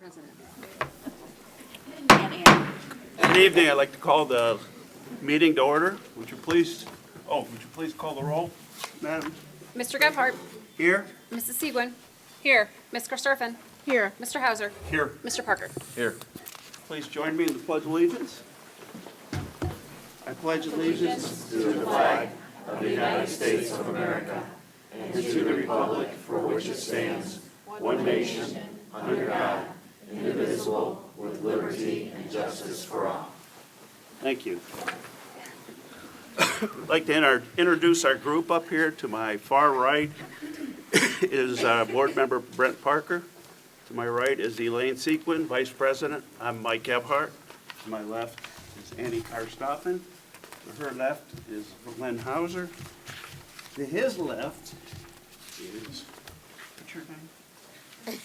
President. Good evening. I'd like to call the meeting to order. Would you please call the roll, Madam? Mr. Gebhardt. Here? Mrs. Seguin. Here. Ms. Karstoffen. Here. Mr. Hauser. Here. Mr. Parker. Here. Please join me in the Pledge of Allegiance. I pledge allegiance to the flag of the United States of America and to the republic for which it stands, one nation, under God, indivisible, with liberty and justice for all. Thank you. I'd like to introduce our group up here. To my far right is Board Member Brent Parker. To my right is Elaine Sequin, Vice President. I'm Mike Gebhardt. To my left is Annie Karstoffen. To her left is Len Hauser. To his left is, what's your name?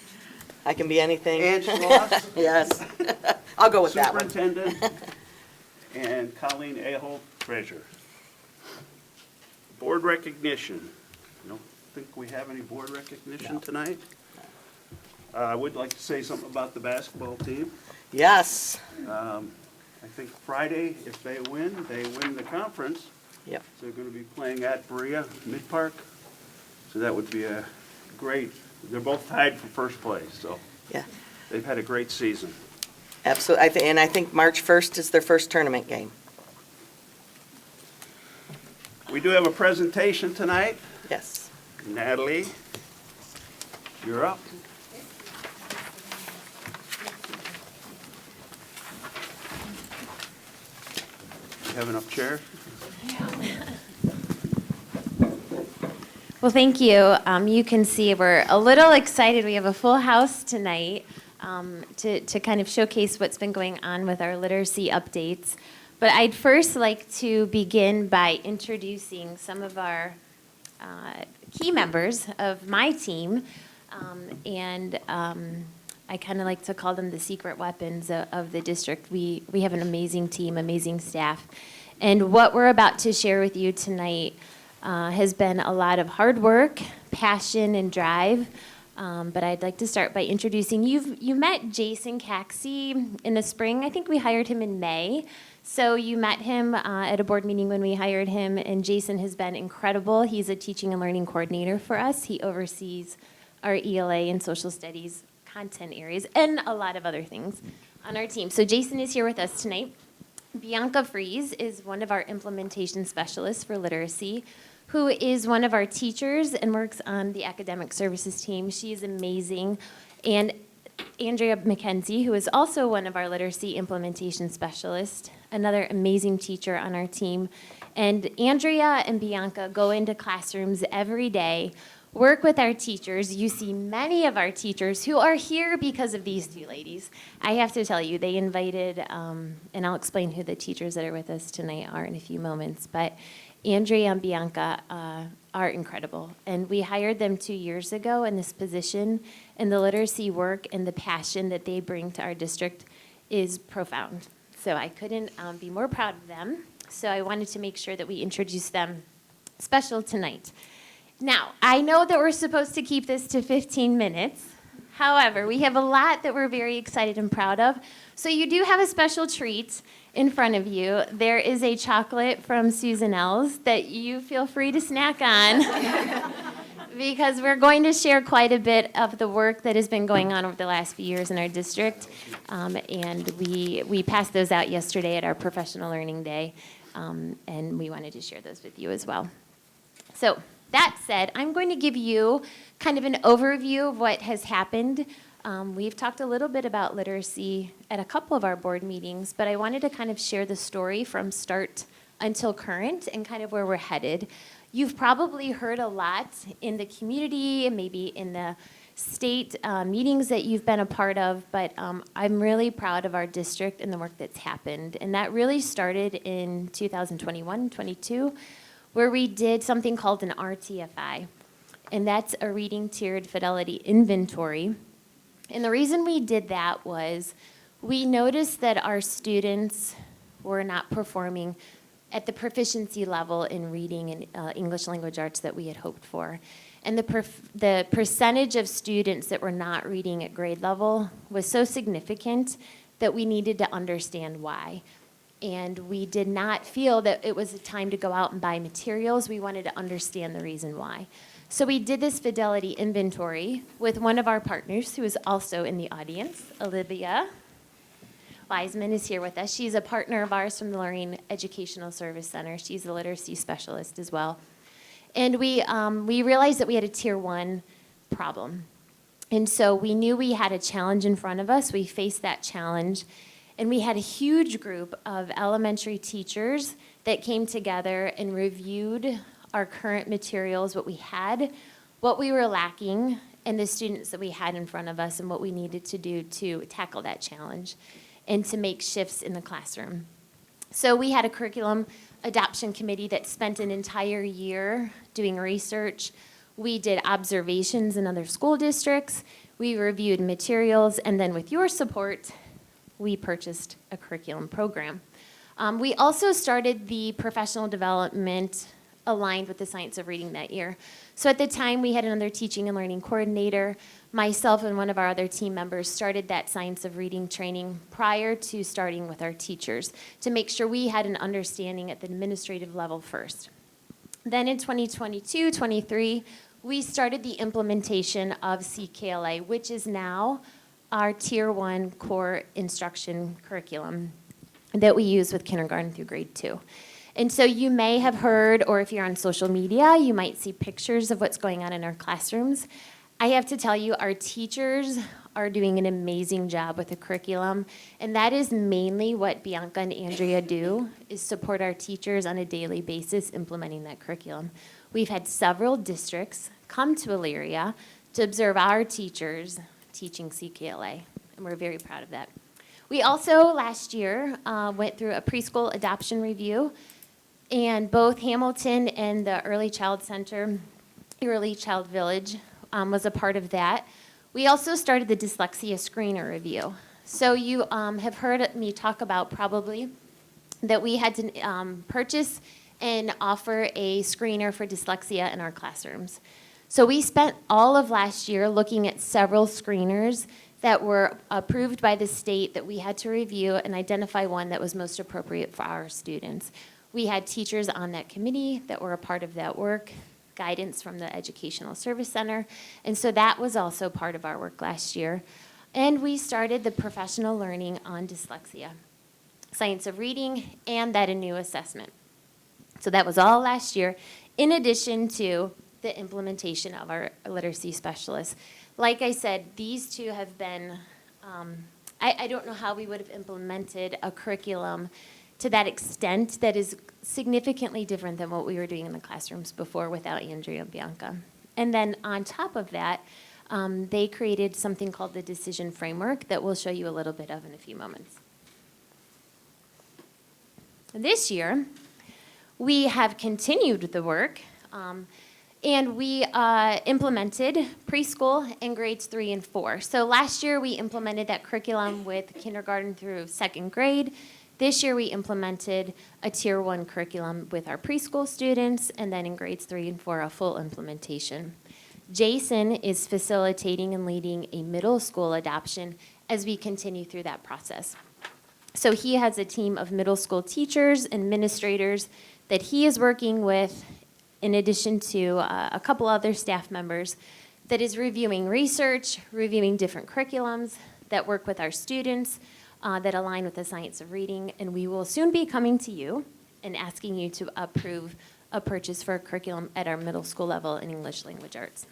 I can be anything. Angela. Yes. I'll go with that one. Superintendent. And Colleen Ahold, Treasurer. Board recognition. I don't think we have any board recognition tonight. I would like to say something about the basketball team. Yes. I think Friday, if they win the conference. Yep. So they're going to be playing at Berea Mid-Park. So that would be a great, they're both tied for first place, so Yeah. they've had a great season. Absolutely. And I think March 1st is their first tournament game. We do have a presentation tonight. Yes. Natalie, you're up. You have enough chairs? Well, thank you. You can see we're a little excited. We have a full house tonight to kind of showcase what's been going on with our literacy updates. But I'd first like to begin by introducing some of our key members of my team. I kind of like to call them the secret weapons of the district. We have an amazing team, amazing staff. And what we're about to share with you tonight has been a lot of hard work, passion, and drive. But I'd like to start by introducing you met Jason Caxey in the spring. I think we hired him in May. So you met him at a board meeting when we hired him, and Jason has been incredible. He's a teaching and learning coordinator for us. He oversees our ELA and social studies content areas and a lot of other things on our team. So Jason is here with us tonight. Bianca Fries is one of our implementation specialists for literacy, who is one of our teachers and works on the academic services team. She is amazing. And Andrea McKenzie, who is also one of our literacy implementation specialists, another amazing teacher on our team. And Andrea and Bianca go into classrooms every day, work with our teachers. You see many of our teachers who are here because of these two ladies. I have to tell you, they invited, and I'll explain who the teachers that are with us tonight are in a few moments, but Andrea and Bianca are incredible. And we hired them 2 years ago in this position, and the literacy work and the passion that they bring to our district is profound. So I couldn't be more proud of them. So I wanted to make sure that we introduce them special tonight. Now, I know that we're supposed to keep this to 15 minutes. However, we have a lot that we're very excited and proud of. So you do have a special treat in front of you. There is a chocolate from Susan L's that you feel free to snack on because we're going to share quite a bit of the work that has been going on over the last few years in our district. And we passed those out yesterday at our Professional Learning Day, and we wanted to share those with you as well. So that said, I'm going to give you kind of an overview of what has happened. We've talked a little bit about literacy at a couple of our board meetings, but I wanted to kind of share the story from start until current and kind of where we're headed. You've probably heard a lot in the community, maybe in the state meetings that you've been a part of, but I'm really proud of our district and the work that's happened. And that really started in 2021-22, where we did something called an RTFI, and that's a reading tiered fidelity inventory. And the reason we did that was we noticed that our students were not performing at the proficiency level in reading and English language arts that we had hoped for. And the percentage of students that were not reading at grade level was so significant that we needed to understand why. And we did not feel that it was a time to go out and buy materials. We wanted to understand the reason why. So we did this fidelity inventory with one of our partners who is also in the audience, Elyria. Wiseman is here with us. She's a partner of ours from the Lorraine Educational Service Center. She's a literacy specialist as well. And we realized that we had a tier 1 problem. And so we knew we had a challenge in front of us. We faced that challenge. And we had a huge group of elementary teachers that came together and reviewed our current materials, what we had, what we were lacking, and the students that we had in front of us and what we needed to do to tackle that challenge and to make shifts in the classroom. So we had a curriculum adoption committee that spent an entire year doing research. We did observations in other school districts. We reviewed materials, and then with your support, we purchased a curriculum program. We also started the professional development aligned with the science of reading that year. So at the time, we had another teaching and learning coordinator. Myself and one of our other team members started that science of reading training prior to starting with our teachers to make sure we had an understanding at the administrative level first. Then in 2022-23, we started the implementation of CKLA, which is now our Tier 1 core instruction curriculum that we use with kindergarten through grade 2. And so you may have heard, or if you're on social media, you might see pictures of what's going on in our classrooms. I have to tell you, our teachers are doing an amazing job with the curriculum, and that is mainly what Bianca and Andrea do, is support our teachers on a daily basis implementing that curriculum. We've had several districts come to Elyria to observe our teachers teaching CKLA, and we're very proud of that. We also, last year, went through a preschool adoption review, and both Hamilton and the Early Child Center, Early Child Village, was a part of that. We also started the dyslexia screener review. So you have heard me talk about probably that we had to purchase and offer a screener for dyslexia in our classrooms. So we spent all of last year looking at several screeners that were approved by the state that we had to review and identify one that was most appropriate for our students. We had teachers on that committee that were a part of that work, guidance from the Educational Service Center, and so that was also part of our work last year. And we started the professional learning on dyslexia, science of reading, and that a new assessment. So that was all last year, in addition to the implementation of our literacy specialists. Like I said, these two have been, I don't know how we would have implemented a curriculum to that extent that is significantly different than what we were doing in the classrooms before without Andrea and Bianca. And then on top of that, they created something called the decision framework that we'll show you a little bit of in a few moments. This year, we have continued the work, and we implemented preschool in grades 3 and 4. So last year, we implemented that curriculum with kindergarten through 2nd grade. This year, we implemented a Tier 1 curriculum with our preschool students, and then in grades 3 and 4, a full implementation. Jason is facilitating and leading a middle school adoption as we continue through that process. So he has a team of middle school teachers and administrators that he is working with, in addition to a couple other staff members, that is reviewing research, reviewing different curriculums that work with our students, that align with the science of reading, and we will soon be coming to you and asking you to approve a purchase for a curriculum at our middle school level in English language arts.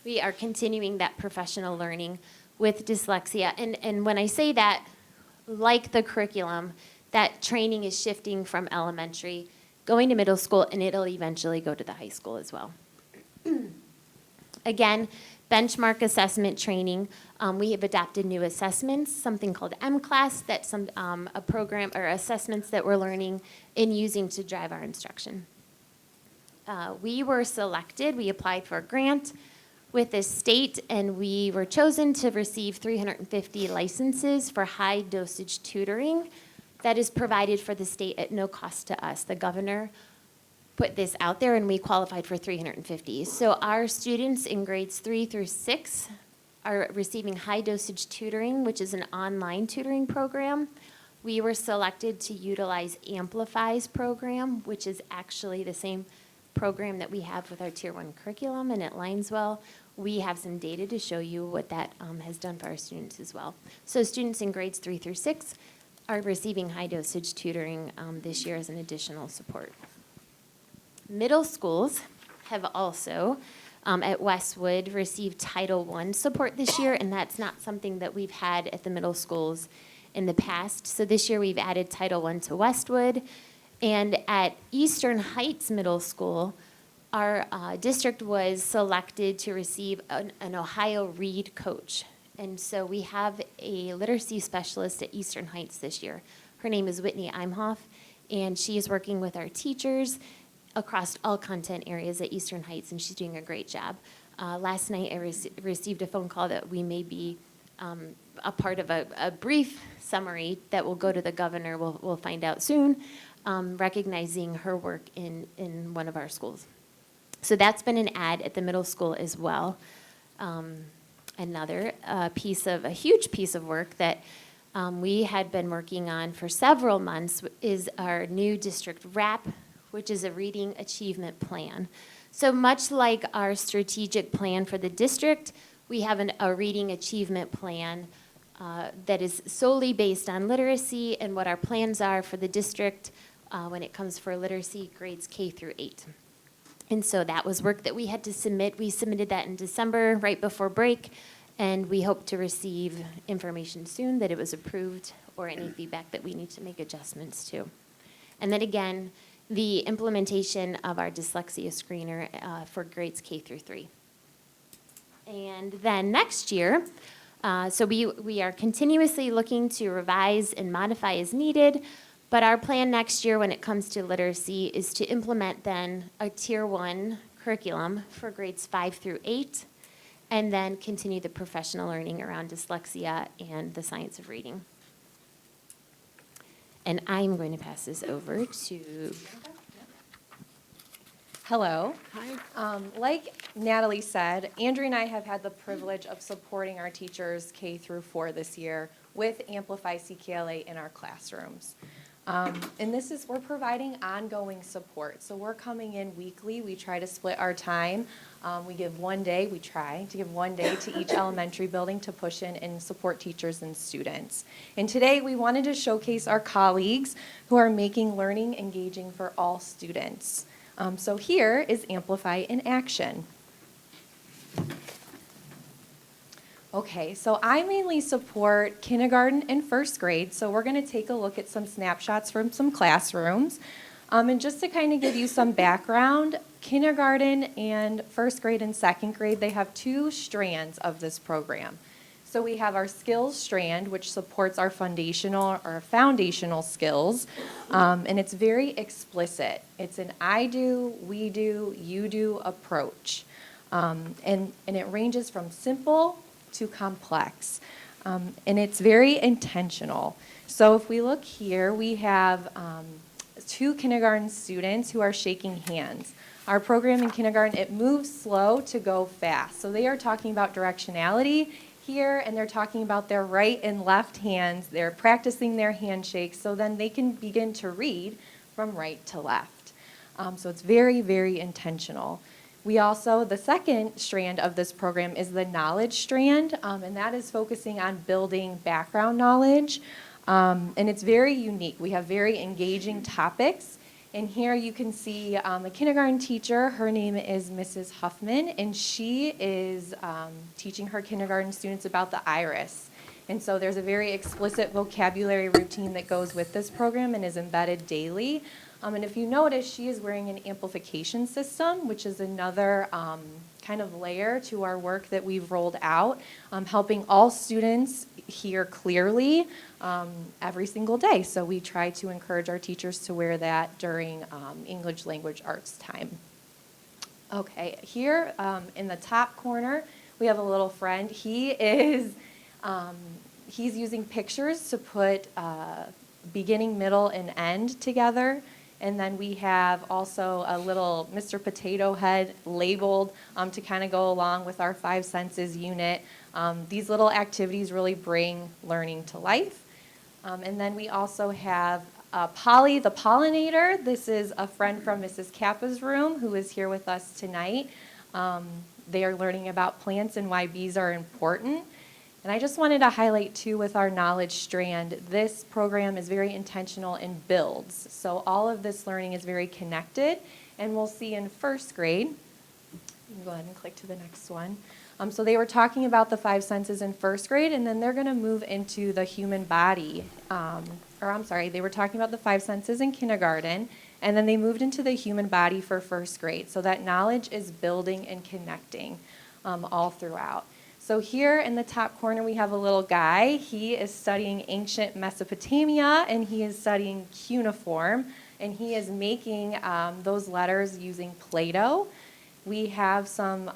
We are continuing that professional learning with dyslexia, and when I say that, like the curriculum, that training is shifting from elementary, going to middle school, and it'll eventually go to the high school as well. Again, benchmark assessment training. We have adopted new assessments, something called M-Class, that's a program or assessments that we're learning and using to drive our instruction. We were selected, we applied for a grant with the state, and we were chosen to receive 350 licenses for high dosage tutoring that is provided for the state at no cost to us. The governor put this out there, and we qualified for 350. So our students in grades 3 through 6 are receiving high-dosage tutoring, which is an online tutoring program. We were selected to utilize Amplify's program, which is actually the same program that we have with our Tier 1 curriculum, and it aligns well. We have some data to show you what that has done for our students as well. So students in grades 3 through 6 are receiving high-dosage tutoring this year as an additional support. Middle schools have also, at Westwood, received Title I support this year, and that's not something that we've had at the middle schools in the past. So this year we've added Title I to Westwood. And at Eastern Heights Middle School, our district was selected to receive an Ohio Read coach. And so we have a literacy specialist at Eastern Heights this year. Her name is Whitney Imhoff, and she is working with our teachers across all content areas at Eastern Heights, and she's doing a great job. Last night I received a phone call that we may be a part of a brief summary that will go to the governor, we'll find out soon, recognizing her work in one of our schools. So that's been an add at the middle school as well. Another a huge piece of work that we had been working on for several months is our new district RAP, which is a reading achievement plan. So much like our strategic plan for the district, we have a reading achievement plan that is solely based on literacy and what our plans are for the district when it comes for literacy grades K through 8. And so that was work that we had to submit. We submitted that in December, right before break, and we hope to receive information soon that it was approved or any feedback that we need to make adjustments to. And then again, the implementation of our dyslexia screener for grades K through 3. And then next year, so we are continuously looking to revise and modify as needed, but our plan next year when it comes to literacy is to implement then a Tier 1 curriculum for grades 5 through 8, and then continue the professional learning around dyslexia and the science of reading. And I'm going to pass this over to... Hello. Hi. Like Natalie said, Andrea and I have had the privilege of supporting our teachers K through 4 this year with Amplify CKLA in our classrooms. And we're providing ongoing support. So we're coming in weekly. We try to split our time. We try to give one day to each elementary building to push in and support teachers and students. And today we wanted to showcase our colleagues who are making learning engaging for all students. So here is Amplify in action. Okay, so I mainly support kindergarten and first grade, so we're going to take a look at some snapshots from some classrooms. And just to kind of give you some background, kindergarten and first grade and second grade, they have 2 strands of this program. So we have our skills strand, which supports our foundational skills, and it's very explicit. It's an I do, we do, you do approach, and it ranges from simple to complex, and it's very intentional. So if we look here, we have 2 kindergarten students who are shaking hands. Our program in kindergarten, it moves slow to go fast. So they are talking about directionality here, and they're talking about their right and left hands. They're practicing their handshakes so then they can begin to read from right to left. So it's very, very intentional. We also, the second strand of this program is the knowledge strand, and that is focusing on building background knowledge. And it's very unique. We have very engaging topics. And here you can see a kindergarten teacher. Her name is Mrs. Huffman, and she is teaching her kindergarten students about the iris. And so there's a very explicit vocabulary routine that goes with this program and is embedded daily. And if you notice, she is wearing an amplification system, which is another kind of layer to our work that we've rolled out, helping all students hear clearly every single day. So we try to encourage our teachers to wear that during English language arts time. Okay, here in the top corner, we have a little friend. He is, he's using pictures to put beginning, middle, and end together. And then we have also a little Mr. Potato Head labeled to kind of go along with our five senses unit. These little activities really bring learning to life. And then we also have Polly the pollinator. This is a friend from Mrs. Kappa's room who is here with us tonight. They are learning about plants and why bees are important. And I just wanted to highlight too with our knowledge strand, this program is very intentional and builds. So all of this learning is very connected, and we'll see in first grade. You can go ahead and click to the next one. So they were talking about the five senses in first grade, and then they're going to move into the human body. They were talking about the five senses in kindergarten, and then they moved into the human body for first grade. So that knowledge is building and connecting all throughout. So here in the top corner, we have a little guy. He is studying ancient Mesopotamia, and he is studying cuneiform, and he is making those letters using Play-Doh. We have some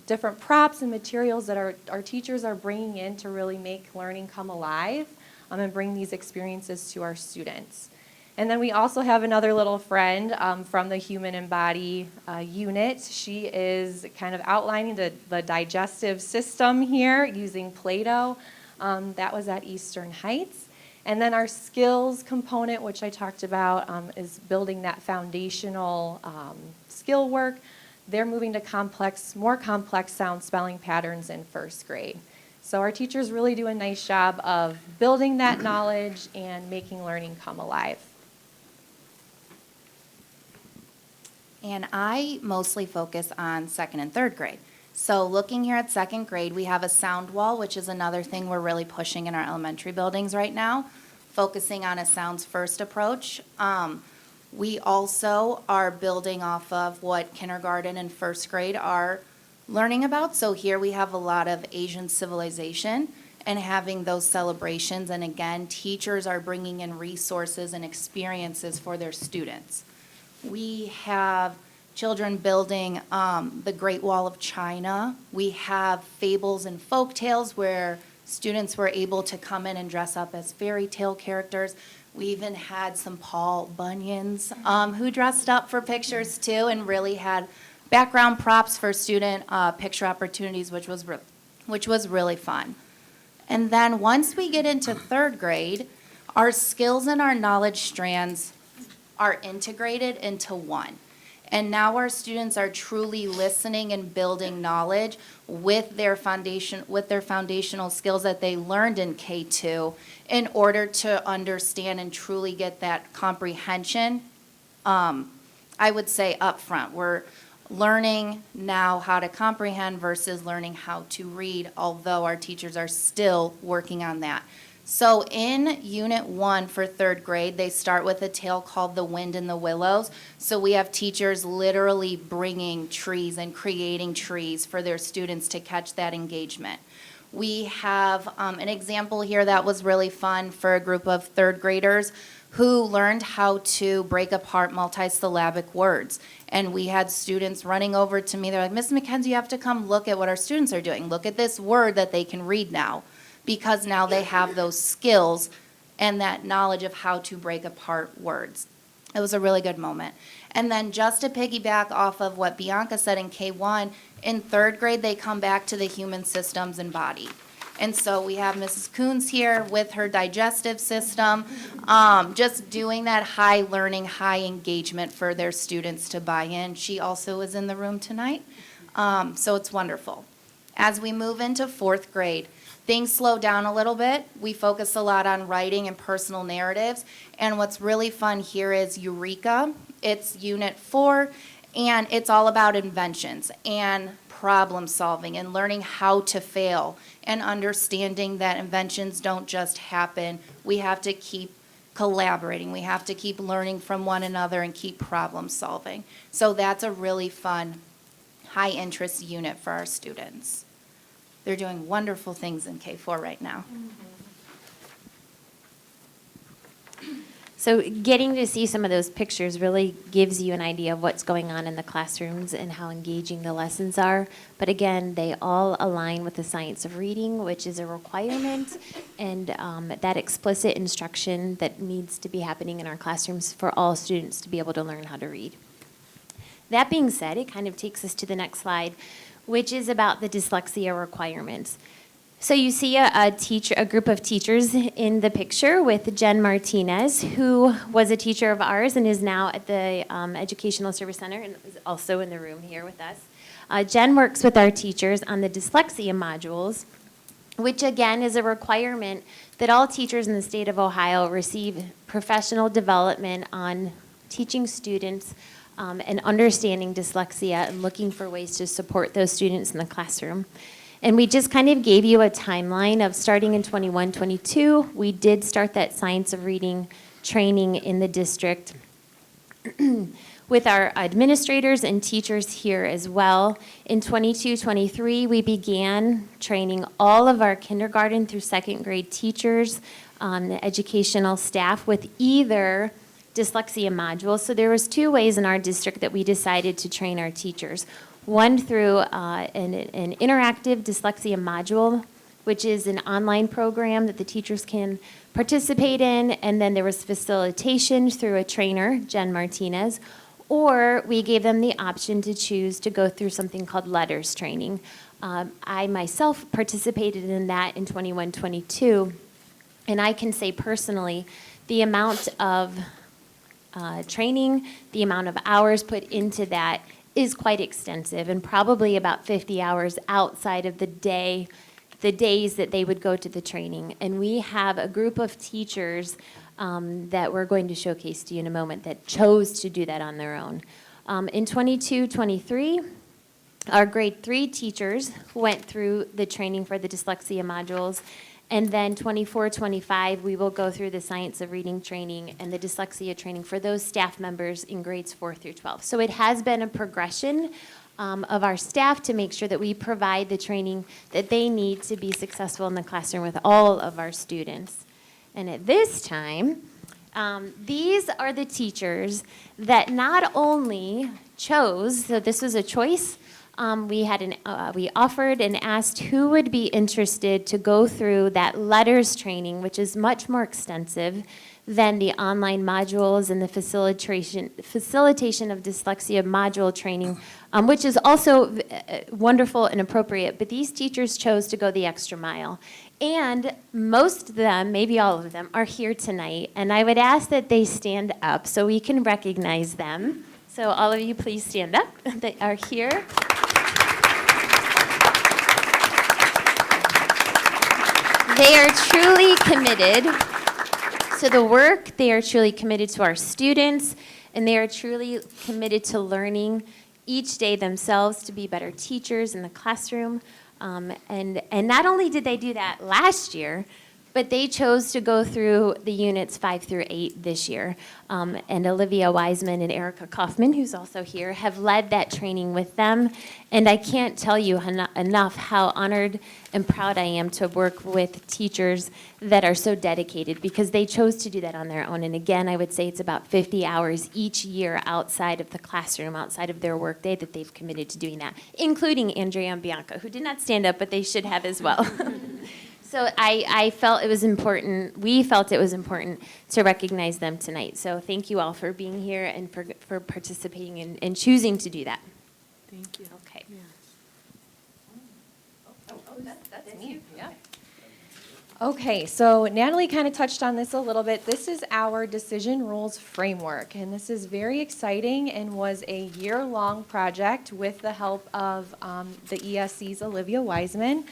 different props and materials that our teachers are bringing in to really make learning come alive and bring these experiences to our students. And then we also have another little friend from the Human and Body unit. She is kind of outlining the digestive system here using Play-Doh. That was at Eastern Heights. And then our skills component, which I talked about, is building that foundational skill work. They're moving to more complex sound spelling patterns in first grade. So our teachers really do a nice job of building that knowledge and making learning come alive. And I mostly focus on second and third grade. So looking here at second grade, we have a sound wall, which is another thing we're really pushing in our elementary buildings right now, focusing on a sounds first approach. We also are building off of what kindergarten and first grade are learning about. So here we have a lot of Asian civilization and having those celebrations. And again, teachers are bringing in resources and experiences for their students. We have children building the Great Wall of China. We have fables and folk tales where students were able to come in and dress up as fairy tale characters. We even had some Paul Bunyans who dressed up for pictures too and really had background props for student picture opportunities, which was really fun. And then once we get into third grade, our skills and our knowledge strands are integrated into one. And now our students are truly listening and building knowledge with their foundational skills that they learned in K2 in order to understand and truly get that comprehension, I would say up front. We're learning now how to comprehend versus learning how to read, although our teachers are still working on that. So in Unit 1 for third grade, they start with a tale called The Wind in the Willows. So we have teachers literally bringing trees and creating trees for their students to catch that engagement. We have an example here that was really fun for a group of third graders who learned how to break apart multisyllabic words. And we had students running over to me. They're like, Miss McKenzie, you have to come look at what our students are doing. Look at this word that they can read now. Because now they have those skills and that knowledge of how to break apart words. It was a really good moment. And then just to piggyback off of what Bianca said in K1, in third grade they come back to the human systems and body. And so we have Mrs. Coons here with her digestive system, just doing that high learning, high engagement for their students to buy in. She also is in the room tonight, so it's wonderful. As we move into fourth grade, things slow down a little bit. We focus a lot on writing and personal narratives. And what's really fun here is Eureka. It's Unit 4, and it's all about inventions and problem solving and learning how to fail and understanding that inventions don't just happen. We have to keep collaborating. We have to keep learning from one another and keep problem solving. So that's a really fun, high interest unit for our students. They're doing wonderful things in K4 right now. So getting to see some of those pictures really gives you an idea of what's going on in the classrooms and how engaging the lessons are. But again, they all align with the science of reading, which is a requirement, and that explicit instruction that needs to be happening in our classrooms for all students to be able to learn how to read. That being said, it kind of takes us to the next slide, which is about the dyslexia requirements. So you see a group of teachers in the picture with Jen Martinez, who was a teacher of ours and is now at the Educational Service Center and is also in the room here with us. Jen works with our teachers on the dyslexia modules, which again is a requirement that all teachers in the state of Ohio receive professional development on teaching students and understanding dyslexia and looking for ways to support those students in the classroom. And we just kind of gave you a timeline of starting in 21, 22. We did start that science of reading training in the district with our administrators and teachers here as well. In 22, 23, we began training all of our kindergarten through second grade teachers, the educational staff with either dyslexia modules. So there was two ways in our district that we decided to train our teachers. One through an interactive dyslexia module, which is an online program that the teachers can participate in, and then there was facilitation through a trainer, Jen Martinez, or we gave them the option to choose to go through something called letters training. I myself participated in that in 21, 22, and I can say personally, the amount of training, the amount of hours put into that is quite extensive, and probably about 50 hours outside of the days that they would go to the training. And we have a group of teachers that we're going to showcase to you in a moment that chose to do that on their own. In 22, 23, our grade 3 teachers went through the training for the dyslexia modules. And then 24, 25, we will go through the science of reading training and the dyslexia training for those staff members in grades 4 through 12. So it has been a progression of our staff to make sure that we provide the training that they need to be successful in the classroom with all of our students. And at this time, these are the teachers that not only chose, so this was a choice, we offered and asked who would be interested to go through that letters training, which is much more extensive than the online modules and the facilitation of dyslexia module training, which is also wonderful and appropriate. But these teachers chose to go the extra mile. And most of them, maybe all of them, are here tonight. And I would ask that they stand up so we can recognize them. So all of you, please stand up that are here. They are truly committed to the work. They are truly committed to our students, and they are truly committed to learning each day themselves to be better teachers in the classroom. And not only did they do that last year, but they chose to go through the units 5 through 8 this year. And Olivia Wiseman and Erica Kaufman, who's also here, have led that training with them. And I can't tell you enough how honored and proud I am to work with teachers that are so dedicated, because they chose to do that on their own. And again, I would say it's about 50 hours each year outside of the classroom, outside of their workday, that they've committed to doing that, including Andrea and Bianca, who did not stand up, but they should have as well. So I felt it was important, we felt it was important to recognize them tonight. So thank you all for being here and for participating and choosing to do that. Thank you. Okay. That's me, yeah. Okay, so Natalie kind of touched on this a little bit. This is our decision rules framework, and this is very exciting and was a year-long project with the help of the ESC's Olivia Wiseman.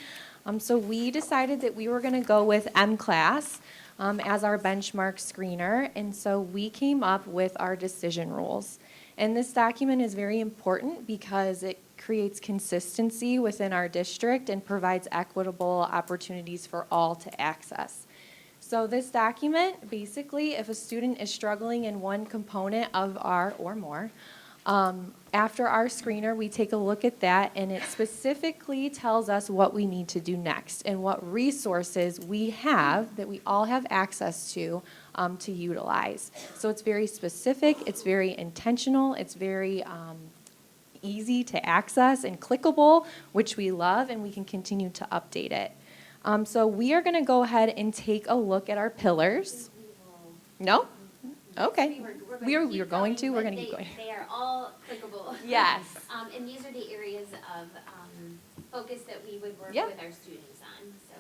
So we decided that we were going to go with M-Class as our benchmark screener, and so we came up with our decision rules. And this document is very important because it creates consistency within our district and provides equitable opportunities for all to access. So this document, basically, if a student is struggling in one component of our, or more, after our screener, we take a look at that, and it specifically tells us what we need to do next and what resources we have that we all have access to to utilize. So it's very specific, it's very intentional, it's very easy to access and clickable, which we love, and we can continue to update it. So we are going to go ahead and take a look at our pillars. No? Okay. We're going to keep going. They are all clickable. Yes. And these are the areas of focus that we would work Yep. with our students on. So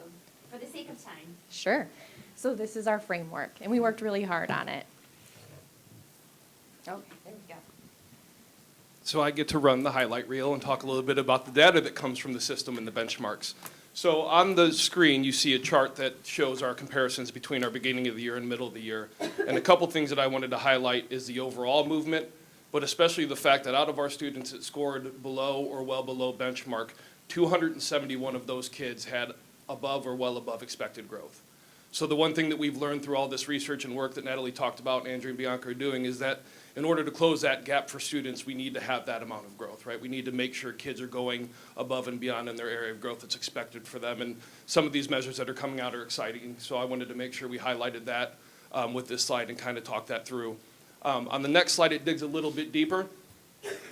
for the sake of time. Sure. So this is our framework, and we worked really hard on it. Okay, there we go. So I get to run the highlight reel and talk a little bit about the data that comes from the system and the benchmarks. So on the screen, you see a chart that shows our comparisons between our beginning of the year and middle of the year. And a couple things that I wanted to highlight is the overall movement, but especially the fact that out of our students that scored below or well below benchmark, 271 of those kids had above or well above expected growth. So the one thing that we've learned through all this research and work that Natalie talked about and Andrea and Bianca are doing is that in order to close that gap for students, we need to have that amount of growth, right? We need to make sure kids are going above and beyond in their area of growth that's expected for them. And some of these measures that are coming out are exciting. So I wanted to make sure we highlighted that with this slide and kind of talk that through. On the next slide, it digs a little bit deeper,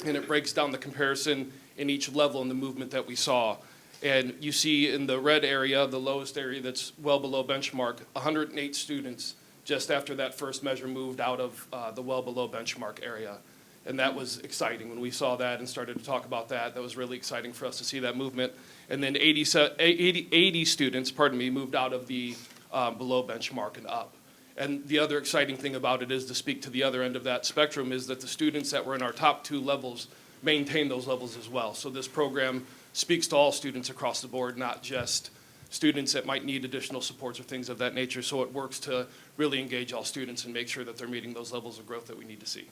and it breaks down the comparison in each level and the movement that we saw. And you see in the red area, the lowest area that's well below benchmark, 108 students just after that first measure moved out of the well below benchmark area. And that was exciting when we saw that and started to talk about that. That was really exciting for us to see that movement. And then 80 students, moved out of the below benchmark and up. And the other exciting thing about it is to speak to the other end of that spectrum is that the students that were in our top 2 levels maintain those levels as well. So this program speaks to all students across the board, not just students that might need additional supports or things of that nature. So it works to really engage all students and make sure that they're meeting those levels of growth that we need to see.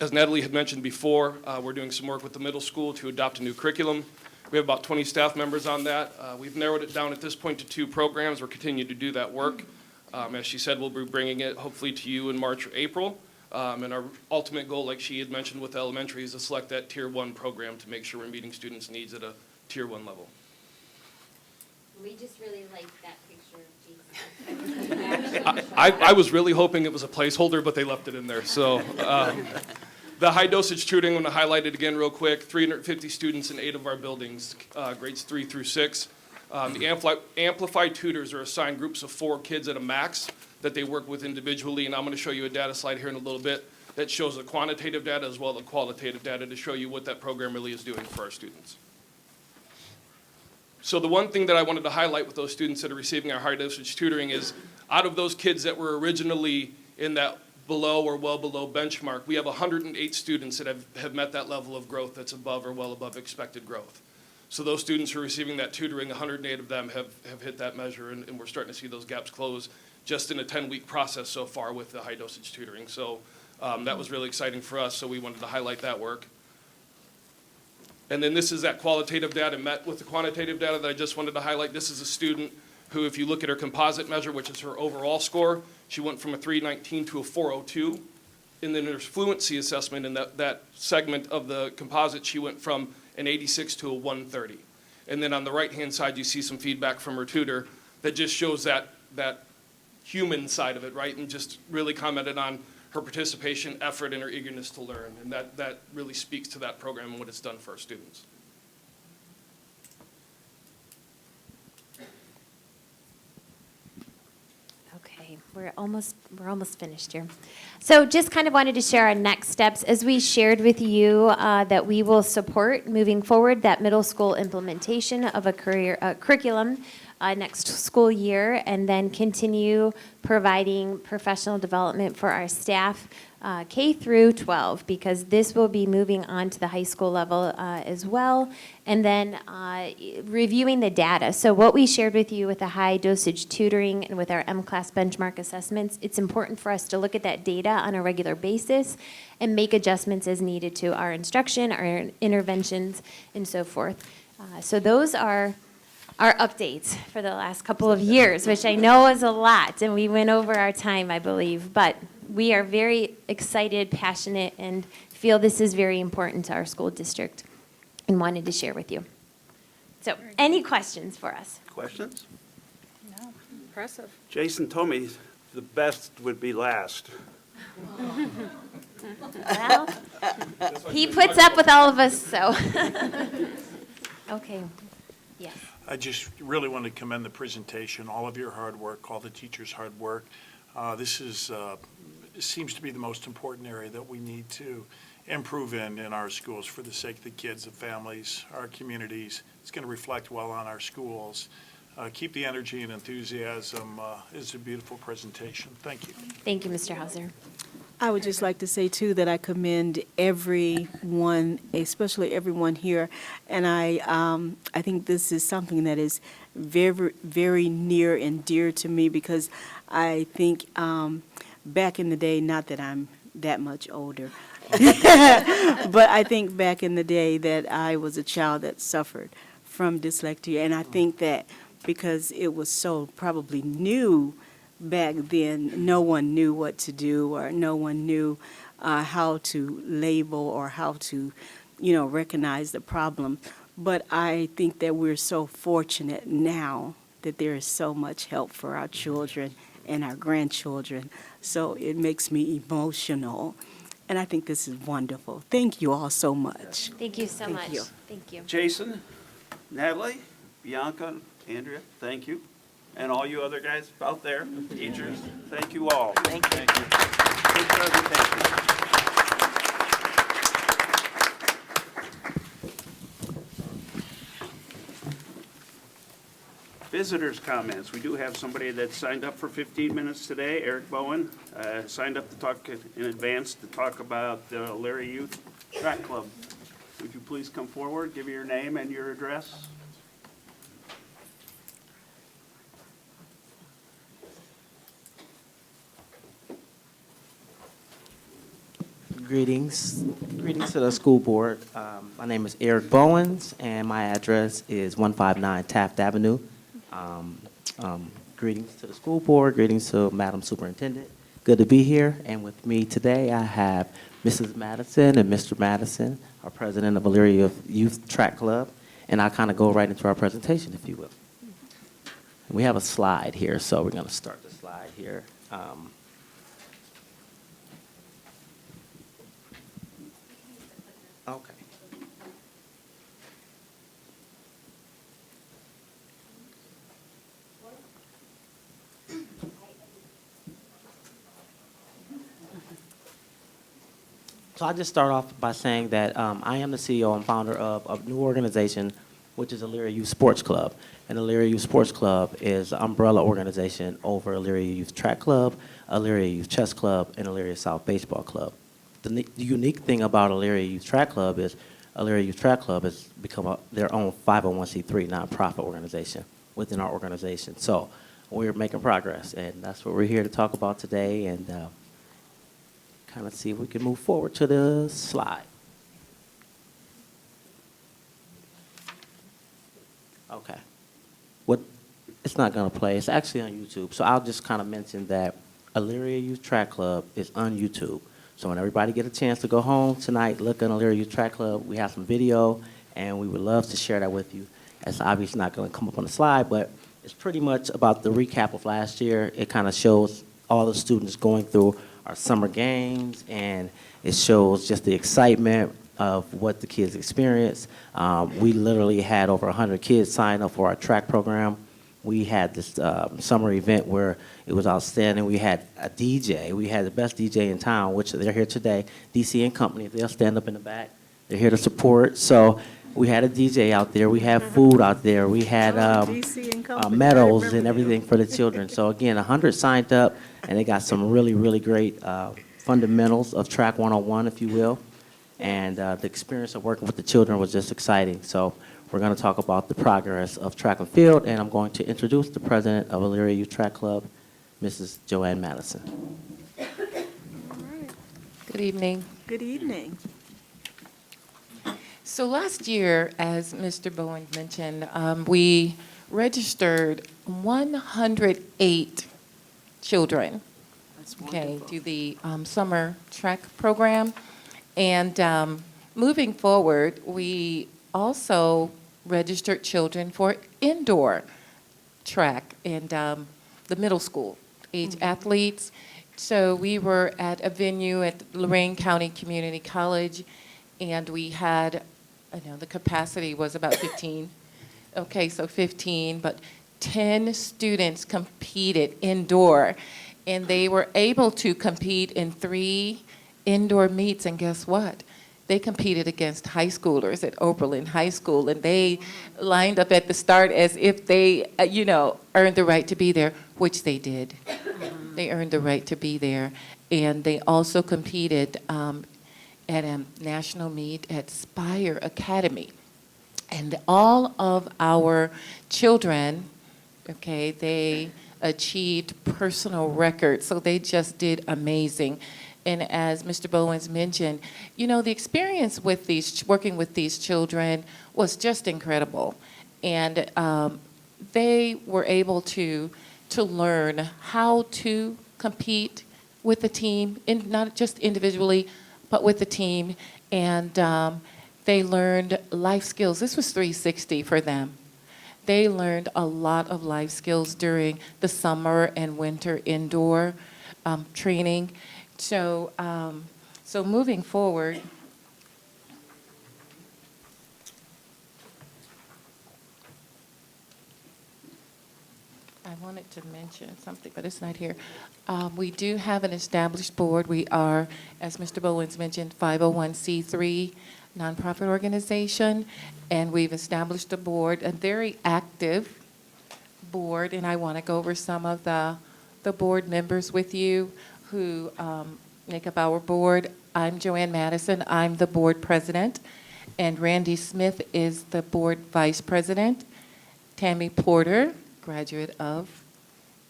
As Natalie had mentioned before, we're doing some work with the middle school to adopt a new curriculum. We have about 20 staff members on that. We've narrowed it down at this point to 2 programs. We're continuing to do that work. As she said, we'll be bringing it hopefully to you in March or April. And our ultimate goal, like she had mentioned with elementary, is to select that Tier 1 program to make sure we're meeting students' needs at a Tier 1 level. We just really like that picture of Jesus. I was really hoping it was a placeholder, but they left it in there. So the high dosage tutoring, I'm going to highlight it again real quick. 350 students in 8 of our buildings, grades 3 through 6. The amplified tutors are assigned groups of 4 kids at a max that they work with individually, and I'm going to show you a data slide here in a little bit that shows the quantitative data as well as the qualitative data to show you what that program really is doing for our students. So the one thing that I wanted to highlight with those students that are receiving our high dosage tutoring is out of those kids that were originally in that below or well below benchmark, we have 108 students that have met that level of growth that's above or well above expected growth. So those students who are receiving that tutoring, 108 of them have hit that measure, and we're starting to see those gaps close just in a 10-week process so far with the high dosage tutoring. So that was really exciting for us, so we wanted to highlight that work. And then this is that qualitative data met with the quantitative data that I just wanted to highlight. This is a student who, if you look at her composite measure, which is her overall score, she went from a 319 to a 402. And then there's fluency assessment in that segment of the composite, she went from an 86 to a 130. And then on the right-hand side, you see some feedback from her tutor that just shows that human side of it, right? And just really commented on her participation, effort, and her eagerness to learn. And that really speaks to that program and what it's done for our students. Okay, we're almost finished here. So just kind of wanted to share our next steps. As we shared with you that we will support moving forward that middle school implementation of a curriculum next school year, and then continue providing professional development for our staff K through 12, because this will be moving on to the high school level as well, and then reviewing the data. So what we shared with you with the high dosage tutoring and with our M-class benchmark assessments, it's important for us to look at that data on a regular basis and make adjustments as needed to our instruction, our interventions, and so forth. So those are our updates for the last couple of years, which I know is a lot, and we went over our time, I believe, but we are very excited, passionate, and feel this is very important to our school district and wanted to share with you. So, any questions for us? Questions? No. Impressive. Jason told me the best would be last. Well, he puts up with all of us, so. Okay, yes. I just really want to commend the presentation, all of your hard work, all the teachers' hard work. This seems to be the most important area that we need to improve in our schools for the sake of the kids, the families, our communities. It's going to reflect well on our schools. Keep the energy and enthusiasm. It's a beautiful presentation. Thank you. Thank you, Mr. Hauser. I would just like to say, too, that I commend everyone, especially everyone here, and I think this is something that is very, very near and dear to me because I think back in the day, not that I'm that much older, but I think back in the day that I was a child that suffered from dyslexia, and I think that because it was so probably new back then, no one knew what to do, or no one knew how to label or how to, recognize the problem. But I think that we're so fortunate now that there is so much help for our children and our grandchildren. So it makes me emotional. And I think this is wonderful. Thank you all so much. Thank you so Thank much. you. Thank you. Jason, Natalie, Bianca, Andrea, thank you. And all you other guys out there, teachers, thank you all. Thank you. Good presentation. Visitors' comments. We do have somebody that signed up for 15 minutes today, Eric Bowen, signed up to talk in advance to talk about the Elyria Youth Track Club. Would you please come forward, give me your name and your address? Greetings to the school board. My name is Eric Bowens, and my address is 159 Taft Avenue. Greetings to the school board, greetings to Madam Superintendent. Good to be here, and with me today I have Mrs. Madison and Mr. Madison, our president of Elyria Youth Track Club, and I'll kind of go right into our presentation, if you will. And we have a slide here, so we're going to start the slide here. Okay. So I'll just start off by saying that I am the CEO and founder of a new organization, which is Elyria Youth Sports Club. And Elyria Youth Sports Club is an umbrella organization over Elyria Youth Track Club, Elyria Youth Chess Club, and Elyria South Baseball Club. The unique thing about Elyria Youth Track Club is Elyria Youth Track Club has become their own 501c3 nonprofit organization within our organization. So we're making progress, and that's what we're here to talk about today, and kind of see if we can move forward to the slide. Okay. It's not going to play. It's actually on YouTube. So I'll just kind of mention that Elyria Youth Track Club is on YouTube. So when everybody get a chance to go home tonight, look at Elyria Youth Track Club. We have some video, and we would love to share that with you. It's obviously not going to come up on the slide, but it's pretty much about the recap of last year. It kind of shows all the students going through our summer games, and it shows just the excitement of what the kids experience. We literally had over 100 kids sign up for our track program. We had this summer event where it was outstanding. We had a DJ. We had the best DJ in town, which they're here today, DC and Company. They'll stand up in the back. They're here to support. So we had a DJ out there. We had food out there. We had medals and everything for the children. So again, 100 signed up, and they got some really, really great fundamentals of Track 101, if you will. And the experience of working with the children was just exciting. So we're going to talk about the progress of track and field, and I'm going to introduce the president of Elyria Youth Track Club, Mrs. Joanne Madison. Good evening. Good evening. So last year, as Mr. Bowen mentioned, we registered 108 children, to the summer track program. And moving forward, we also registered children for indoor track. And the middle school age athletes. So we were at a venue at Lorain County Community College, and we had, the capacity was about 15. Okay, so 15, but 10 students competed indoor, and they were able to compete in 3 indoor meets, and guess what? They competed against high schoolers at Oberlin High School, and they lined up at the start as if they, earned the right to be there, which they did. They earned the right to be there. And they also competed at a national meet at Spire Academy. And all of our children, okay, they achieved personal records, so they just did amazing. And as Mr. Bowens mentioned, the experience with working with these children was just incredible. And they were able to learn how to compete with the team, not just individually, but with the team. And they learned life skills. This was 360 for them. They learned a lot of life skills during the summer and winter indoor training. So, so moving forward, I wanted to mention something, but it's not here. We do have an established board. We are, as Mr. Bowens mentioned, 501c3 nonprofit organization, and we've established a board, a very active board, and I want to go over some of the board members with you who make up our board. I'm Joanne Madison. I'm the board president, and Randy Smith is the board vice president. Tammy Porter, graduate of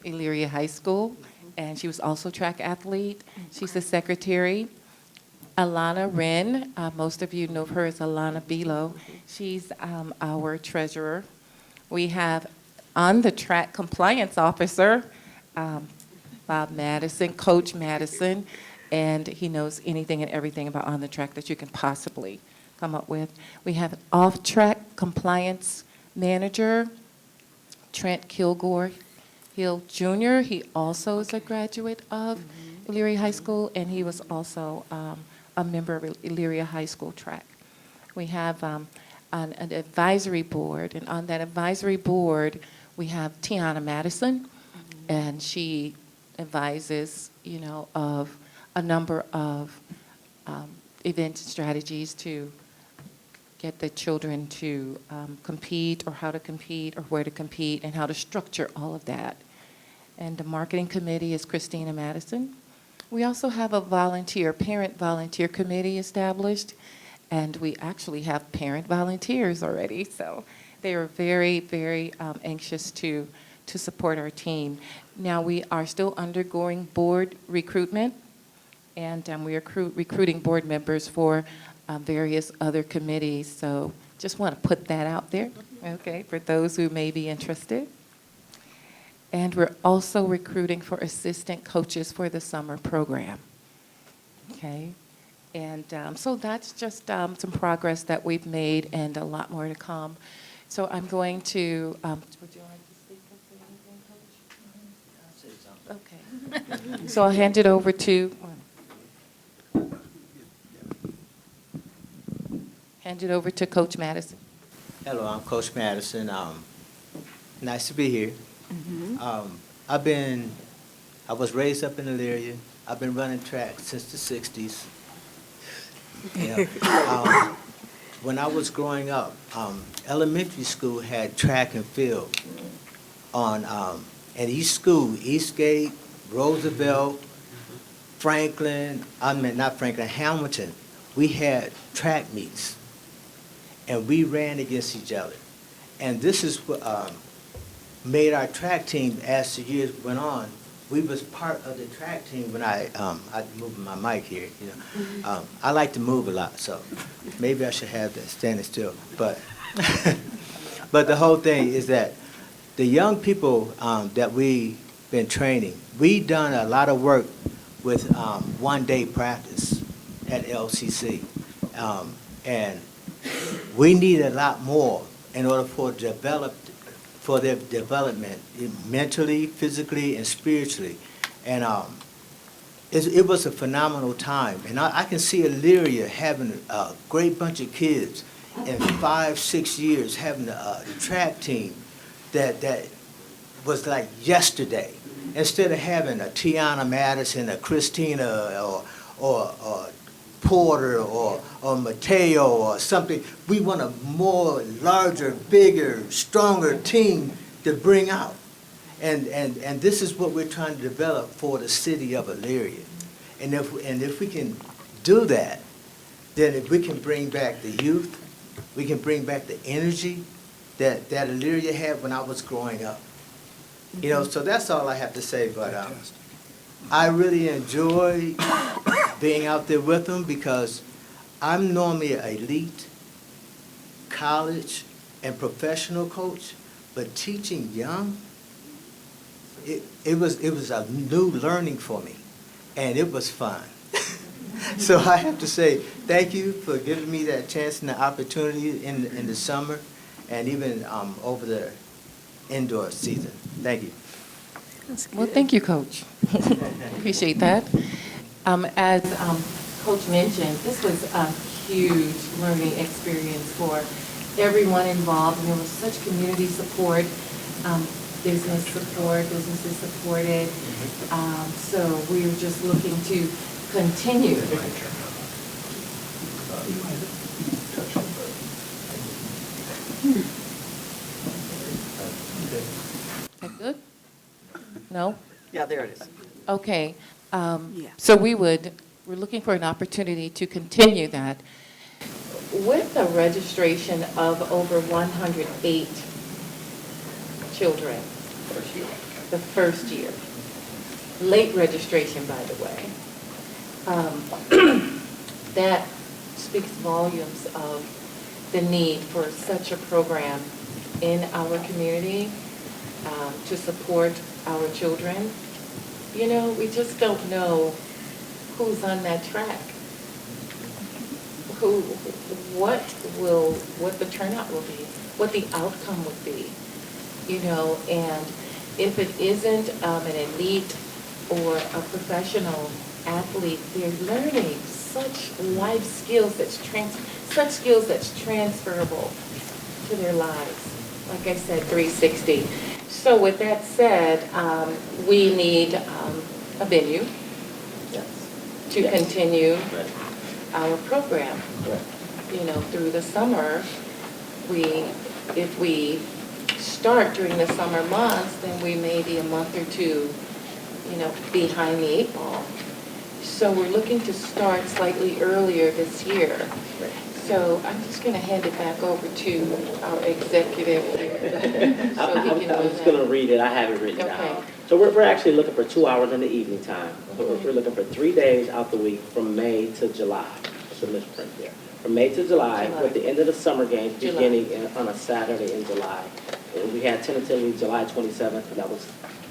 Elyria High School, and she was also track athlete. She's the secretary. Alana Wren, most of you know her as Alana Bilo. She's our treasurer. We have on the track compliance officer, Bob Madison, Coach Madison, and he knows anything and everything about on the track that you can possibly come up with. We have an off-track compliance manager, Trent Kilgore Hill Jr. He also is a graduate of Elyria High School, and he was also a member of Elyria High School track. We have an advisory board, and on that advisory board, we have Tiana Madison, and she advises, of a number of event strategies to get the children to compete, or how to compete, or where to compete, and how to structure all of that. And the marketing committee is Christina Madison. We also have a parent volunteer committee established, and we actually have parent volunteers already. So they are very, very anxious to support our team. Now we are still undergoing board recruitment, and we are recruiting board members for various other committees. So just want to put that out there, okay, for those who may be interested. And we're also recruiting for assistant coaches for the summer program, okay? And so that's just some progress that we've made, and a lot more to come. So I'm going to, would you like to speak up to anything, Coach? Okay. So I'll hand it over to, Coach Madison. Hello, I'm Coach Madison. Nice to be here. I was raised up in Elyria. I've been running track since the 60s. Yeah. When I was growing up, elementary school had track and field on, at each school, Eastgate, Roosevelt, Hamilton, we had track meets, and we ran against each other. And this is what made our track team, as the years went on. We was part of the track team when I moving my mic here, I like to move a lot, so maybe I should have that standing still. But but the whole thing is that the young people that we've been training, we done a lot of work with one-day practice at LCC, and we need a lot more in order for their development, mentally, physically, and spiritually. And it was a phenomenal time. And I can see Elyria having a great bunch of kids in 5, 6 years, having a track team that was like yesterday. Instead of having a Tiana Madison, a Christina, or Porter, or Mateo, or something, we want a more larger, bigger, stronger team to bring out. And this is what we're trying to develop for the city of Elyria. And if we can do that, then if we can bring back the youth, we can bring back the energy that Elyria had when I was growing up. You know, so that's all I have to say, but I really enjoy being out there with them because I'm normally an elite college and professional coach, but teaching young, it was a new learning for me, and it was fun. So I have to say thank you for giving me that chance and the opportunity in the summer, and even over the indoor season. Thank you. Well, thank you, Coach. Appreciate that. As Coach mentioned, this was a huge learning experience for everyone involved, and there was such community support, business support, businesses supported. So we were just looking to continue. Is that good? No? Yeah, there it is. Okay. Yeah. So we're looking for an opportunity to continue that. With the registration of over 108 children, the first year, late registration, by the way, that speaks volumes of the need for such a program in our community to support our children. You know, we just don't know who's on that track, what the turnout will be, what the outcome would be, you know, and if it isn't an elite or a professional athlete, they're learning such life skills such skills that's transferable to their lives. Like I said, 360. So with that said, we need a venue to continue our program. You know, through the summer, if we start during the summer months, then we may be a month or two, you know, behind the 8 ball. So we're looking to start slightly earlier this year. So I'm just going to hand it back over to our executive. I was going to read it. I have it written down. So we're actually looking for 2 hours in the evening time. So we're looking for 3 days out the week from May to July. That's the misprint there. From May to July, with the end of the summer games beginning on a Saturday in July. And we had tentatively July 27th, and that was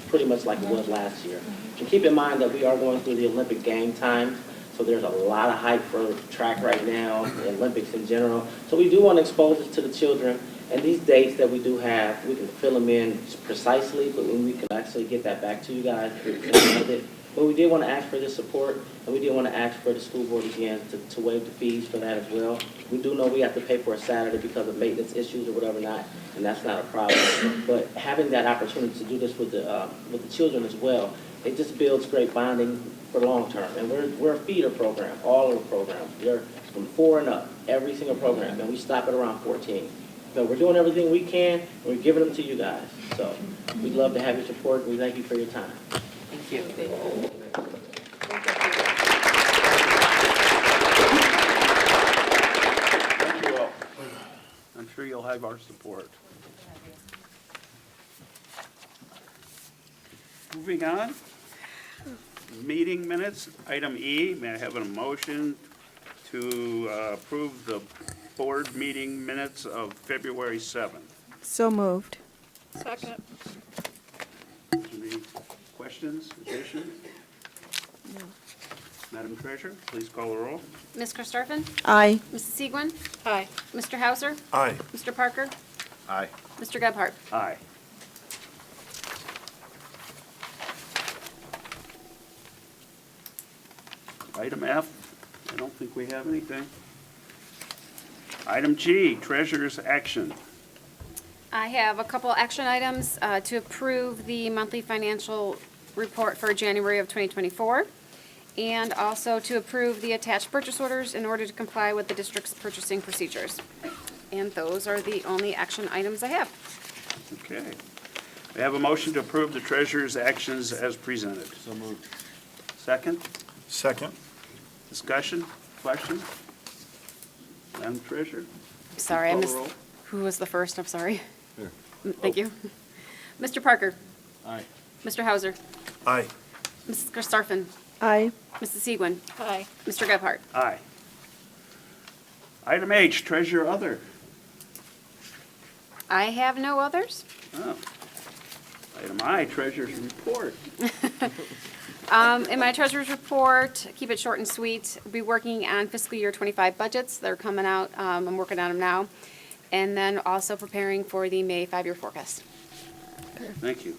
pretty much like it was last year. And keep in mind that we are going through the Olympic game times. So there's a lot of hype for track right now, the Olympics in general. So we do want to expose it to the children. And these dates that we do have, we can fill them in precisely, but when we can actually get that back to you guys, but we did want to ask for this support, and we did want to ask for the school board again to waive the fees for that as well. We do know we have to pay for a Saturday because of maintenance issues or whatever not, and that's not a problem. But having that opportunity to do this with the children as well, it just builds great bonding for long term. And we're a feeder program, all of the programs. They're from 4 and up, every single program, and we stop at around 14. So we're doing everything we can, and we're giving them to you guys. So we'd love to have your support, and we thank you for your time. Thank you. Thank you all. I'm sure you'll have our support. Moving on, meeting minutes, item E, may I have a motion to approve the board meeting minutes of February 7th? So moved. Second. Any questions, additions? No. Madam Treasurer, please call the roll. Ms. Karstoffen? Aye. Mrs. Segwin? Aye. Mr. Hauser? Aye. Mr. Parker? Aye. Mr. Gebhardt? Aye. Item F, I don't think we have anything. Item G, treasurer's action. I have a couple action items to approve the monthly financial report for January of 2024, and also to approve the attached purchase orders in order to comply with the district's purchasing procedures. And those are the only action items I have. Okay. We have a motion to approve the treasurer's actions as presented. So moved. Second, Second. discussion, question? Madam Treasurer? Sorry, I Call the missed, roll. who was the first? I'm sorry. Thank you. Mr. Parker? Aye. Mr. Hauser? Aye. Mrs. Karstoffen? Aye. Mrs. Segwin? Aye. Mr. Gebhardt? Aye. Item H, treasurer other. I have no others. Oh. Item I, treasurer's report. In my treasurer's report, keep it short and sweet, we'll be working on fiscal year '25 budgets. They're coming out. I'm working on them now. And then also preparing for the May 5-year forecast. Thank you.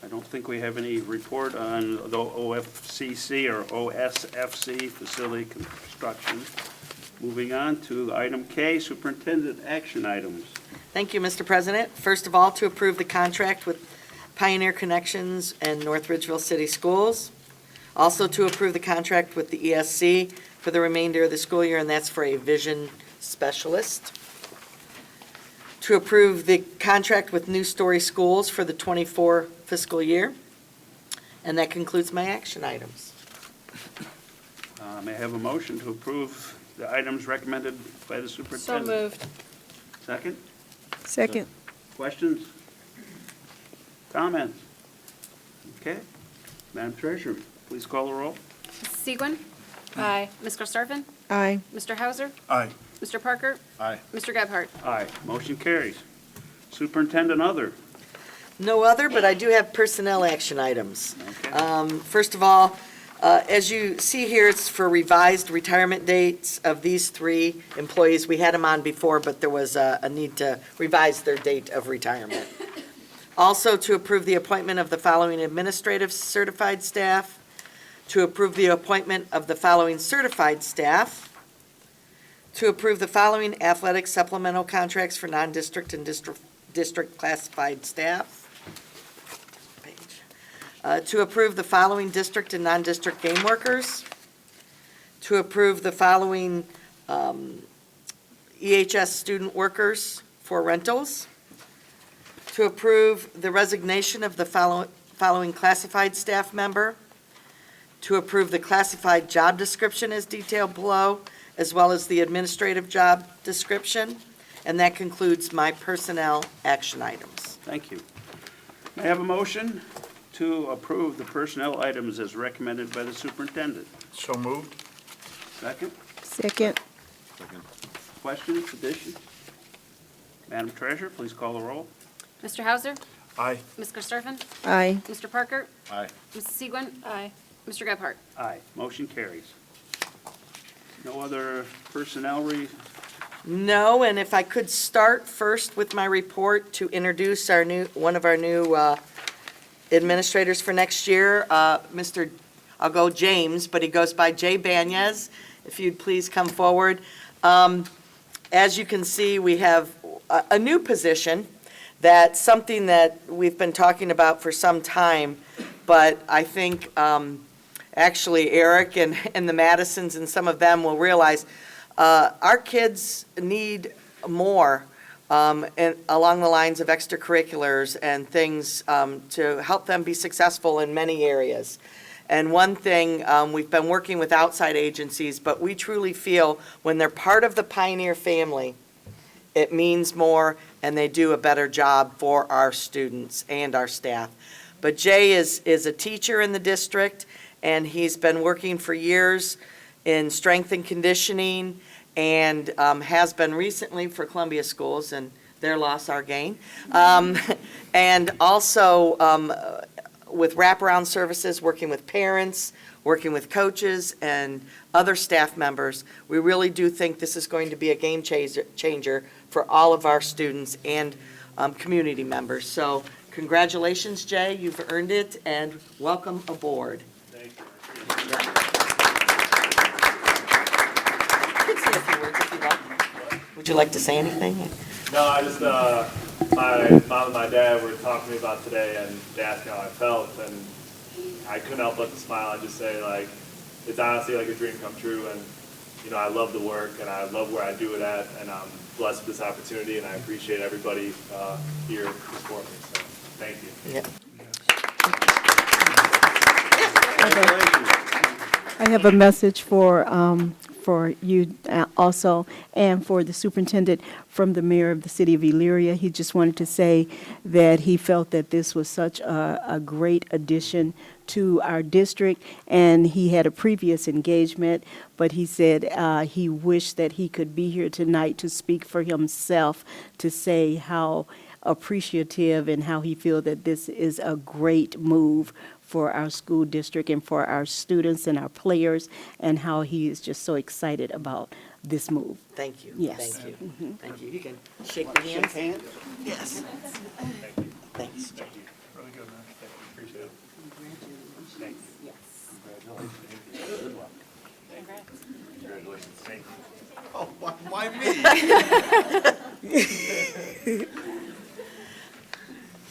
I don't think we have any report on the OFCC or OSFC facility construction. Moving on to item K, superintendent action items. Thank you, Mr. President. First of all, to approve the contract with Pioneer Connections and North Ridgeville City Schools. Also to approve the contract with the ESC for the remainder of the school year, and that's for a vision specialist. To approve the contract with New Story Schools for the '24 fiscal year. And that concludes my action items. May I have a motion to approve the items recommended by the superintendent? So moved. Second? Second. Questions? Comments? Okay. Madam Treasurer, please call the roll. Mrs. Segwin? Aye. Ms. Karstoffen? Aye. Mr. Hauser? Aye. Mr. Parker? Aye. Mr. Gebhardt? Aye. Motion carries. Superintendent other. No other, but I do have personnel action items. Okay. First of all, as you see here, it's for revised retirement dates of these three employees. We had them on before, but there was a need to revise their date of retirement. Also, to approve the appointment of the following administrative certified staff, to approve the appointment of the following certified staff, to approve the following athletic supplemental contracts for non-district and district classified staff, to approve the following district and non-district game workers, to approve the following EHS student workers for rentals, to approve the resignation of the following classified staff member, to approve the classified job description as detailed below, as well as the administrative job description, and that concludes my personnel action items. Thank you. May I have a motion to approve the personnel items as recommended by the superintendent? So moved. Second? Second. Questions, additions? Madam Treasurer, please call the roll. Mr. Hauser? Aye. Ms. Karstoffen? Aye. Mr. Parker? Aye. Mrs. Segwin? Aye. Mr. Gebhardt? Aye. Motion carries. No other personnel No, and if I could start first with my report to introduce one of our new administrators for next year, I'll go James, but he goes by Jay Banyas. If you'd please come forward. As you can see, we have a new position. That's something that we've been talking about for some time, but I think actually Eric and the Madisons and some of them will realize our kids need more and along the lines of extracurriculars and things to help them be successful in many areas. And one thing, we've been working with outside agencies, but we truly feel when they're part of the Pioneer family, it means more and they do a better job for our students and our staff. But Jay is a teacher in the district, and he's been working for years in strength and conditioning, and has been recently for Columbia Schools, and their loss, our gain. And also with wraparound services, working with parents, working with coaches and other staff members. We really do think this is going to be a game changer for all of our students and community members. So congratulations, Jay, you've earned it, and welcome aboard. Thank you. Would you like to say anything? No, I just, my mom and my dad were talking to me about today and they asked me how I felt and I couldn't help but to smile and just say like, it's honestly like a dream come true and, you know, I love the work and I love where I do it at and I'm blessed with this opportunity and I appreciate everybody here to support me, so thank you. Yep. I have a message for you also, and for the superintendent from the mayor of the city of Elyria. He just wanted to say that he felt that this was such a great addition to our district, and he had a previous engagement, but he said he wished that he could be here tonight to speak for himself, to say how appreciative and how he feels that this is a great move for our school district and for our students and our players, and how he is just so excited about this move. Thank you. Yes. Thank you. Thank you. You can shake the hands. Shake hands? Yes. Thanks. Thank you. Really good, man. Thank you. Appreciate it. Thank you. Yes. Good luck. Congratulations. Thank you. Oh, why me?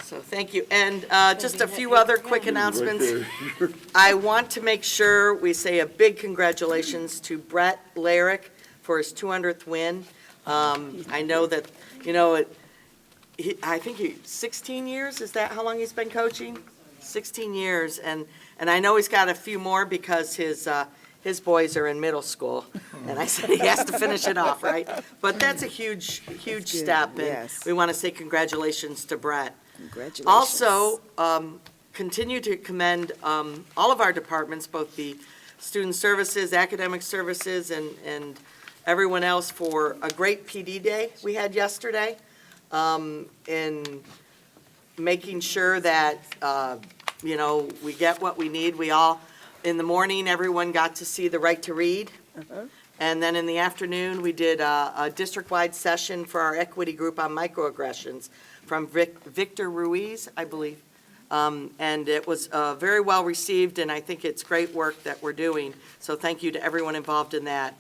So thank you. And just a few other quick announcements. I want to make sure we say a big congratulations to Brett Lyric for his 200th win. I know that, you know, I think 16 years, is that how long he's been coaching? 16 years, and I know he's got a few more because his boys are in middle school, and I said he has to finish it off, right? But that's a huge step, and Yes. we want to say congratulations to Brett. Congratulations. Also, continue to commend all of our departments, both the student services, academic services, and everyone else for a great PD day we had yesterday, in making sure that, you know, we get what we need. We all, in the morning, everyone got to see the right to read. And then in the afternoon, we did a district-wide session for our equity group on microaggressions from Victor Ruiz, I believe. And it was very well received, and I think it's great work that we're doing. So thank you to everyone involved in that.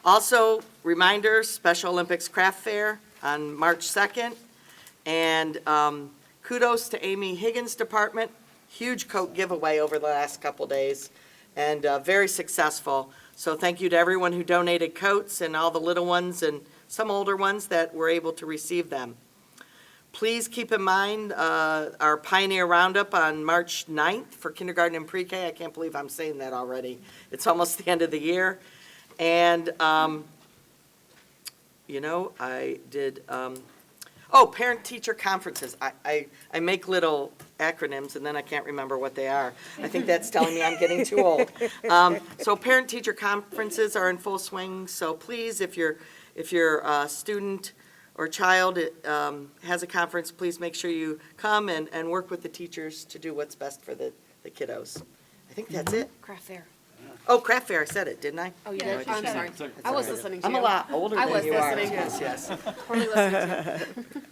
Also, reminder, Special Olympics Craft Fair on March 2nd. And kudos to Amy Higgins' department. Huge coat giveaway over the last couple days, and very successful. So thank you to everyone who donated coats and all the little ones and some older ones that were able to receive them. Please keep in mind our Pioneer Roundup on March 9th for kindergarten and pre-K. I can't believe I'm saying that already. It's almost the end of the year. And, you know, I did, parent-teacher conferences. I make little acronyms, and then I can't remember what they are. I think that's telling me I'm getting too old. So parent-teacher conferences are in full swing, so please, if your student or child has a conference, please make sure you come and work with the teachers to do what's best for the kiddos. I think that's it. Craft fair. Oh, craft fair, I said it, didn't I? Oh, you did? I'm sorry. I was listening to you. I'm a lot older I than was you are. listening. Yes, yes. Poorly listening to you.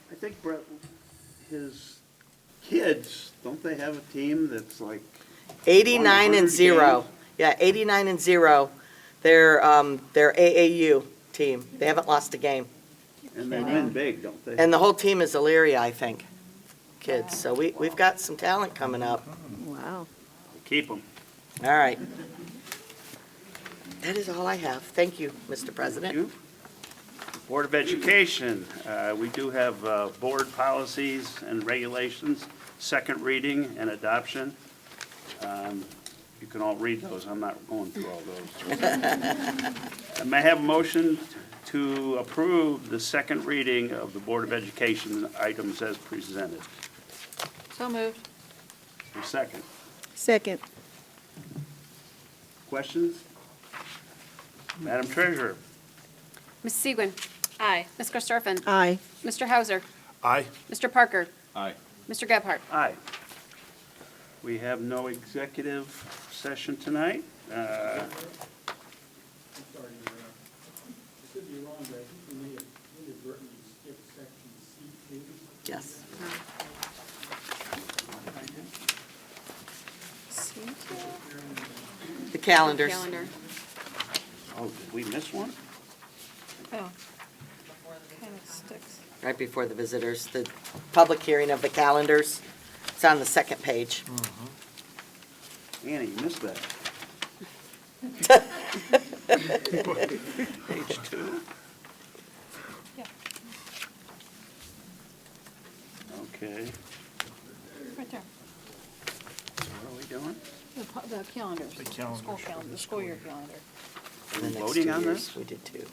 I think Brett, his kids, don't they have a team that's like 89 and 0. games? Yeah, 89 and 0. They're AAU team. They haven't lost a game. And they win big, don't they? And the whole team is Elyria, I think, kids. So we've got some talent coming up. Wow. Keep them. All right. That is all I have. Thank you, Mr. President. You. Board of Education, we do have board policies and regulations, second reading and adoption. You can all read those. I'm not going through all those. May I have a motion to approve the second reading of the Board of Education items as presented? So moved. A second. Second. Questions? Madam Treasurer? Mrs. Segwin. Aye. Ms. Karstoffen. Aye. Mr. Hauser. Aye. Mr. Parker. Aye. Mr. Gebhardt. Aye. We have no executive session tonight. Yes. The calendars. Calendar. Oh, did we miss one? Oh, kind of sticks. Right before the visitors, the public hearing of the calendars. It's on the second page. Annie, you missed that. Page 2. Yeah. Okay, Right there. so what are we doing? The calendars. The calendar. School calendar, the school year calendar. Are The we next voting 2 on years, this? We did too.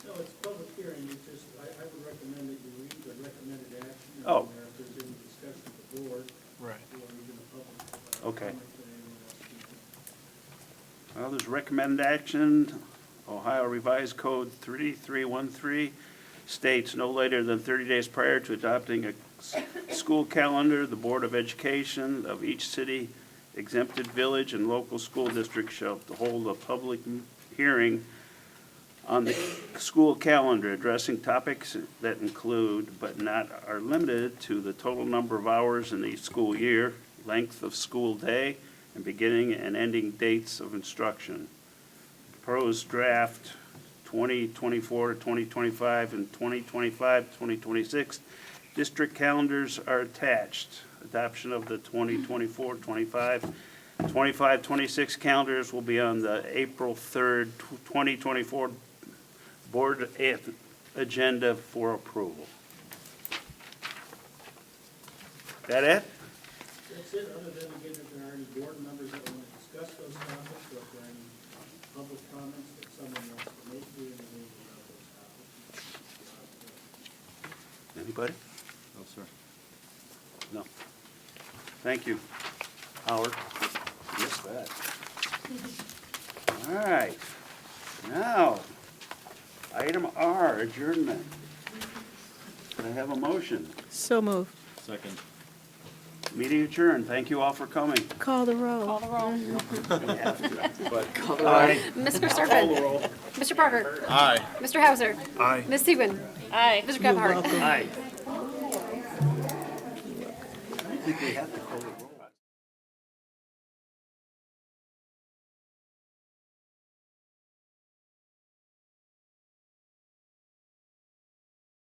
No, it's public hearing, it's just, I would recommend that you read the recommended action. And Oh. if there's any discussion at the board, Right. or even the public. Okay. comments that anyone else can- Well, there's recommended action. Ohio Revised Code 3313 states no later than 30 days prior to adopting a school calendar, the Board of Education of each city exempted village and local school district shall hold a public hearing on the school calendar addressing topics that include, but not are limited to, the total number of hours in the school year, length of school day, and beginning and ending dates of instruction. Proposed draft 2024 to 2025 and 2025 to 2026 district calendars are attached. Adoption of the 2024-25, 25-26 calendars will be on the April 3rd, 2024 board agenda for approval. That it? That's it, other than again, if there are any board members that want to discuss those topics, or if there are any public comments that someone wants to make during the meeting about those topics. Anybody? No, sir. No. Thank you, Howard. Missed that. All right. Now, item R, adjournment. Can I have a motion? So move. Second. Meeting adjourned. Thank you all for coming. Call the roll. Call the roll. Aye. Mr. Serpent. Mr. Parker. Aye. Mr. Hauser. Aye. Ms. Segwin. Aye. Mr. Gebhardt. Aye. I think we have to call the roll.